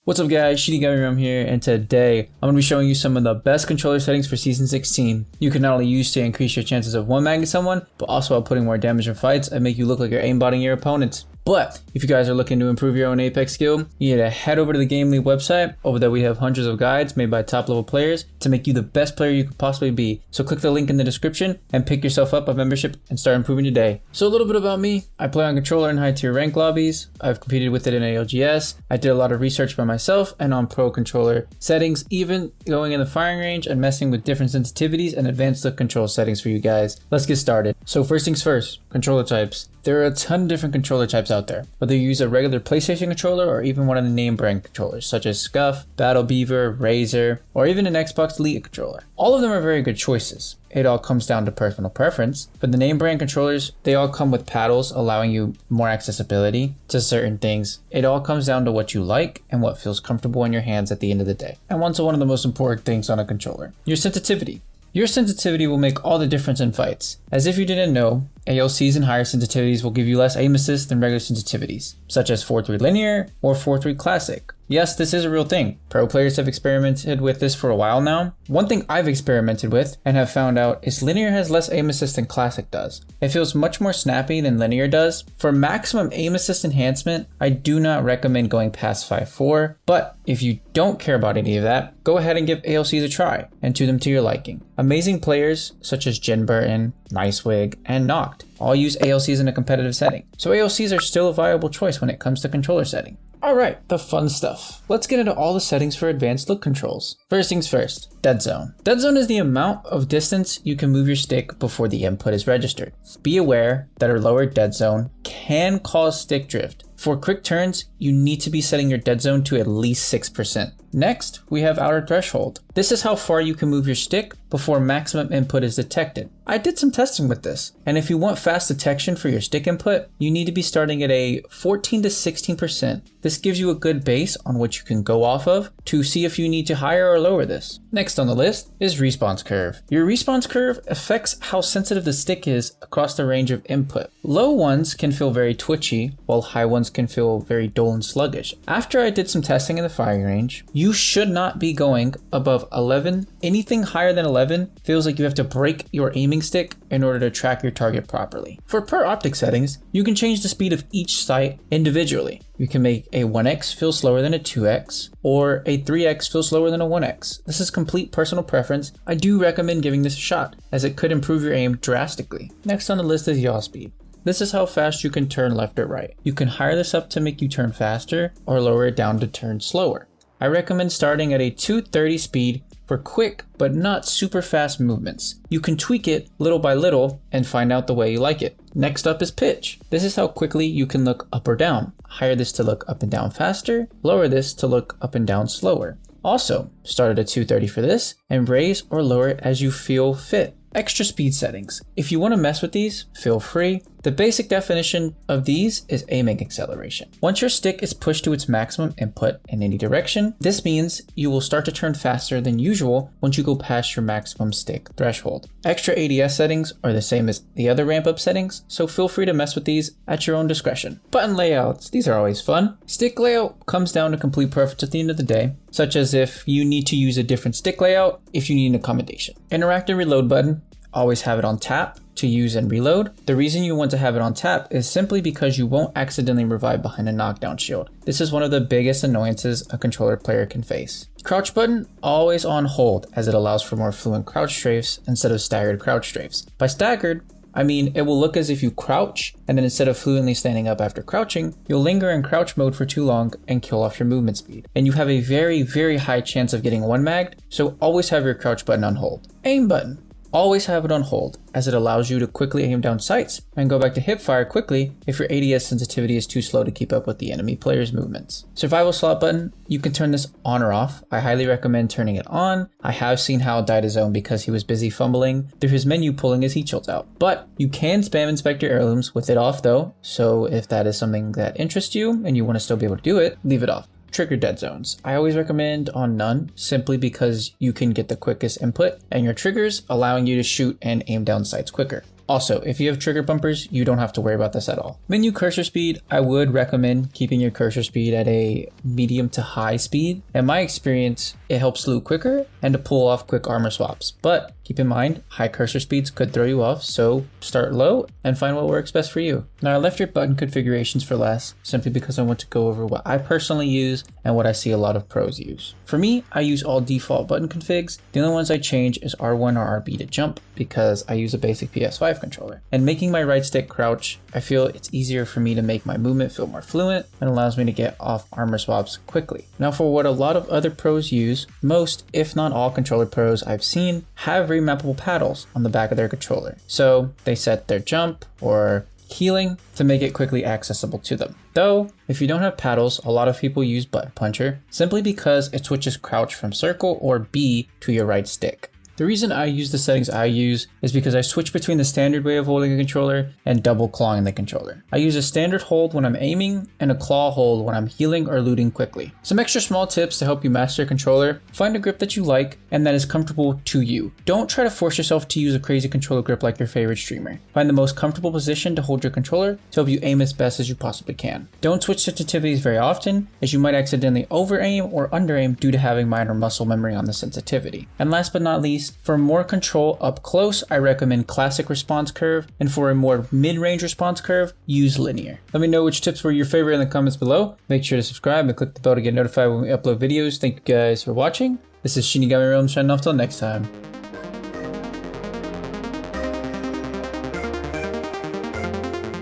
What's up guys, GameLeap here, and today I'm going to be showing you some of the best controller settings for Season 16. You can not only use to increase your chances of one-magging someone, but also while putting more damage in fights and make you look like you're aimbotting your opponents. But if you guys are looking to improve your own Apex skill, you need to head over to the GameLeap website. Over there we have hundreds of guides made by top level players to make you the best player you could possibly be. So click the link in the description and pick yourself up a membership and start improving today. So a little bit about me. I play on controller in high tier rank lobbies. I've competed with it in ALGS. I did a lot of research by myself and on pro controller settings, even going in the firing range and messing with different sensitivities and advanced look control settings for you guys. Let's get started. So first things first, controller types. There are a ton of different controller types out there, whether you use a regular PlayStation controller or even one of the name brand controllers such as Scuff, Battle Beaver, Razer, or even an Xbox Elite controller. All of them are very good choices. It all comes down to personal preference. For the name brand controllers, they all come with paddles allowing you more accessibility to certain things. It all comes down to what you like and what feels comfortable in your hands at the end of the day. And onto one of the most important things on a controller, your sensitivity. Your sensitivity will make all the difference in fights. As if you didn't know, ALCs and higher sensitivities will give you less aim assist than regular sensitivities, such as 4-3 linear or 4-3 classic. Yes, this is a real thing. Pro players have experimented with this for a while now. One thing I've experimented with and have found out is linear has less aim assist than classic does. It feels much more snappy than linear does. For maximum aim assist enhancement, I do not recommend going past 5.4, but if you don't care about any of that, go ahead and give ALCs a try and tune them to your liking. Amazing players such as Jen Burton, Nicewig, and Noct all use ALCs in a competitive setting. So ALCs are still a viable choice when it comes to controller setting. Alright, the fun stuff. Let's get into all the settings for advanced look controls. First things first, dead zone. Dead zone is the amount of distance you can move your stick before the input is registered. Be aware that a lower dead zone can cause stick drift. For quick turns, you need to be setting your dead zone to at least 6%. Next, we have outer threshold. This is how far you can move your stick before maximum input is detected. I did some testing with this, and if you want fast detection for your stick input, you need to be starting at a 14 to 16%. This gives you a good base on which you can go off of to see if you need to higher or lower this. Next on the list is response curve. Your response curve affects how sensitive the stick is across the range of input. Low ones can feel very twitchy, while high ones can feel very dull and sluggish. After I did some testing in the firing range, you should not be going above 11. Anything higher than 11 feels like you have to break your aiming stick in order to track your target properly. For per optic settings, you can change the speed of each sight individually. You can make a 1x feel slower than a 2x, or a 3x feel slower than a 1x. This is complete personal preference. I do recommend giving this a shot, as it could improve your aim drastically. Next on the list is yaw speed. This is how fast you can turn left or right. You can higher this up to make you turn faster, or lower it down to turn slower. I recommend starting at a 230 speed for quick but not super fast movements. You can tweak it little by little and find out the way you like it. Next up is pitch. This is how quickly you can look up or down. Higher this to look up and down faster, lower this to look up and down slower. Also, start at a 230 for this and raise or lower it as you feel fit. Extra speed settings. If you want to mess with these, feel free. The basic definition of these is aiming acceleration. Once your stick is pushed to its maximum input in any direction, this means you will start to turn faster than usual once you go past your maximum stick threshold. Extra ADS settings are the same as the other ramp up settings, so feel free to mess with these at your own discretion. Button layouts, these are always fun. Stick layout comes down to complete preference at the end of the day, such as if you need to use a different stick layout if you need an accommodation. Interactive reload button, always have it on tap to use and reload. The reason you want to have it on tap is simply because you won't accidentally revive behind a knockdown shield. This is one of the biggest annoyances a controller player can face. Crouch button, always on hold, as it allows for more fluent crouch strafes instead of staggered crouch strafes. By staggered, I mean it will look as if you crouch, and then instead of fluently standing up after crouching, you'll linger in crouch mode for too long and kill off your movement speed. And you have a very, very high chance of getting one-magged, so always have your crouch button on hold. Aim button. Always have it on hold, as it allows you to quickly aim down sights and go back to hip fire quickly if your ADS sensitivity is too slow to keep up with the enemy player's movements. Survival slot button, you can turn this on or off. I highly recommend turning it on. I have seen Hal died his own because he was busy fumbling through his menu pulling his heat shields out. But you can spam inspect your heirlooms with it off though, so if that is something that interests you and you want to still be able to do it, leave it off. Trigger dead zones. I always recommend on none, simply because you can get the quickest input and your triggers allowing you to shoot and aim down sights quicker. Also, if you have trigger bumpers, you don't have to worry about this at all. Menu cursor speed, I would recommend keeping your cursor speed at a medium to high speed. In my experience, it helps loot quicker and to pull off quick armor swaps. But keep in mind, high cursor speeds could throw you off, so start low and find what works best for you. Now I left your button configurations for last, simply because I want to go over what I personally use and what I see a lot of pros use. For me, I use all default button configs. The only ones I change is R1 or RB to jump, because I use a basic PS5 controller. And making my right stick crouch, I feel it's easier for me to make my movement feel more fluent and allows me to get off armor swaps quickly. Now for what a lot of other pros use, most, if not all controller pros I've seen have remappable paddles on the back of their controller. So they set their jump or healing to make it quickly accessible to them. Though, if you don't have paddles, a lot of people use button puncher simply because it switches crouch from circle or B to your right stick. The reason I use the settings I use is because I switch between the standard way of holding a controller and double clawing the controller. I use a standard hold when I'm aiming and a claw hold when I'm healing or looting quickly. Some extra small tips to help you master your controller: find a grip that you like and that is comfortable to you. Don't try to force yourself to use a crazy controller grip like your favorite streamer. Find the most comfortable position to hold your controller to help you aim as best as you possibly can. Don't switch sensitivities very often, as you might accidentally over aim or under aim due to having minor muscle memory on the sensitivity. And last but not least, for more control up close, I recommend classic response curve, and for a more mid-range response curve, use linear. Let me know which tips were your favorite in the comments below. Make sure to subscribe and click the bell to get notified when we upload videos. Thank you guys for watching. This is Shinigami Realms signing off till next time.